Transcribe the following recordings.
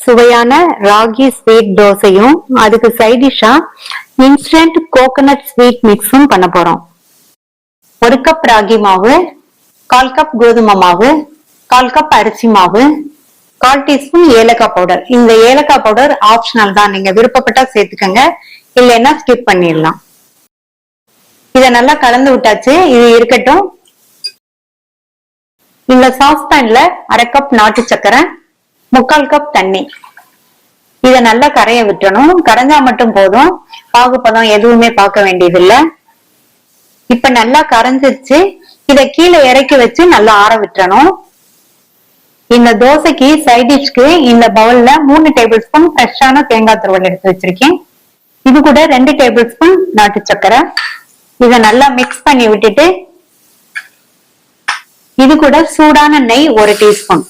சுவையான ராகி ஸ்வீட் தோசையும் அதுக்கு சைட் டிஷ்ஷா இன்ஸ்டன்ட் கோகனட் ஸ்வீட் மிக்ஸும் பண்ண போறோம். 1 கப் ராகி மாவு, 1/4 கப் கோதுமை மாவு, 1/4 கப் அரிசி மாவு, 1/4 டீஸ்பூன் ஏலக்காய் பவுடர். இந்த ஏலக்காய் பவுடர் ஆப்ஷனல் தான், நீங்க விருப்பப்பட்டா சேர்த்துக்கங்க, இல்லைன்னா ஸ்கிப் பண்ணிடலாம். இத நல்லா கலந்து விட்டாச்சு, இது இருக்கட்டும். இந்த சாஸ்பேன்ல 1/2 கப் நாட்டு சக்கரை, 3/4 கப் தண்ணி, இத நல்லா கரைய விட்டணும். கரைஞ்சா மட்டும் போதும், பாகுபதம் எதுவுமே பார்க்க வேண்டியது இல்ல. இப்ப நல்லா கரைஞ்சிருச்சு. இத கீழே இறக்கி வச்சு நல்லா ஆற விட்டுறணும். இந்த தோசைக்கு சைட் டிஷ்க்கு இந்த பவுல்ல 3 டேபிள் ஸ்பூன் ஃப்ரெஷ்ஷான தேங்காய் துருவல் எடுத்து வச்சிருக்கேன். இது கூட 2 டேபிள் ஸ்பூன் நாட்டு சக்கரை. இத நல்லா மிக்ஸ் பண்ணி விட்டுட்டு இது கூட சூடான நெய் 1 டீஸ்பூன்,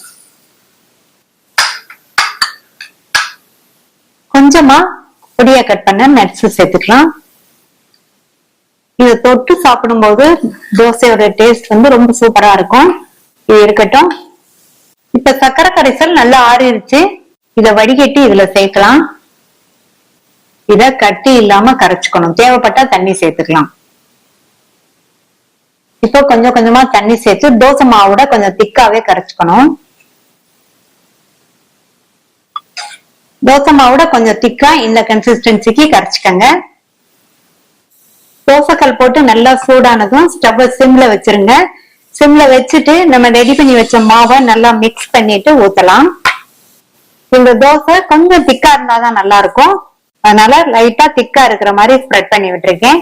கொஞ்சமா பொடியா கட் பண்ண நட்ஸ் சேர்த்துக்கலாம். இதை தொட்டு சாப்பிடும் போது தோசையோட டேஸ்ட் ரொம்ப சூப்பரா இருக்கும். இது இருக்கட்டும். இப்ப சர்க்கரை கரைசல் நல்லா ஆறிடுச்சு. இத வடிகட்டி இதுல சேர்க்கலாம். இத கட்டி இல்லாம கரைச்சுக்கணும். தேவைப்பட்டா தண்ணி சேர்த்துக்கலாம். இப்போ கொஞ்சம் கொஞ்சமா தண்ணி சேர்த்து தோசை மாவோட கொஞ்சம் திக்காவே கரைச்சுக்கணும். தோசை மாவோட கொஞ்சம் திக்கா இந்த கன்சிஸ்டன்சிக்கு கரைச்சுக்கங்க. தோசைக்கல் போட்டு நல்லா சூடானதும் ஸ்டவ் சிம்ல வச்சிருங்க. சிம்ல வச்சுட்டு நம்ம ரெடி பண்ணி வச்ச மாவை நல்லா மிக்ஸ் பண்ணிட்டு ஊத்தலாம். இந்த தோசை கொஞ்சம் திக்கா இருந்தாதான் நல்லா இருக்கும். அதனால லைட்டா திக்கா இருக்கிற மாதிரி ஸ்ப்ரெட் பண்ணி விட்டுருக்கேன்.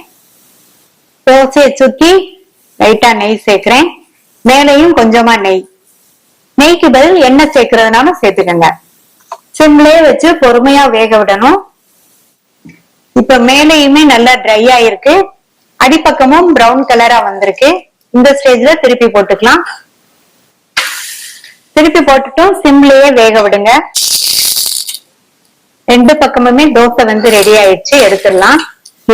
தோசையை சுத்தி லைட்டா நெய் சேர்க்கிறேன். மேலையும் கொஞ்சமா நெய். நெய்க்கு பதில் எண்ணெய் சேர்க்கறதுனாலும் சேர்த்துக்கங்க. சிம்லயே வச்சு பொறுமையா வேக விடணும். இப்ப மேலையுமே நல்லா ட்ரை ஆயிருக்கு. அடிப்பக்கமும் பிரவுன் கலரா வந்திருக்கு. இந்த ஸ்டேஜ்ல திருப்பி போட்டுக்கலாம். திருப்பி போட்டுட்டும் சிம்லயே வேக விடுங்க. 2 பக்கமுமே தோசை ரெடி ஆயிடுச்சு, எடுத்துடலாம்.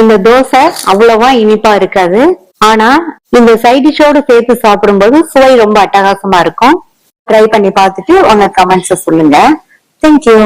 இந்த தோசை அவ்வளவா இனிப்பா இருக்காது. ஆனா இந்த சைட் டிஷ்ஷோட சேர்த்து சாப்பிடும்போது சுவை ரொம்ப அட்டகாசமா இருக்கும். ட்ரை பண்ணி பார்த்துட்டு உங்க கமெண்ட்ஸ் சொல்லுங்க. Thank you.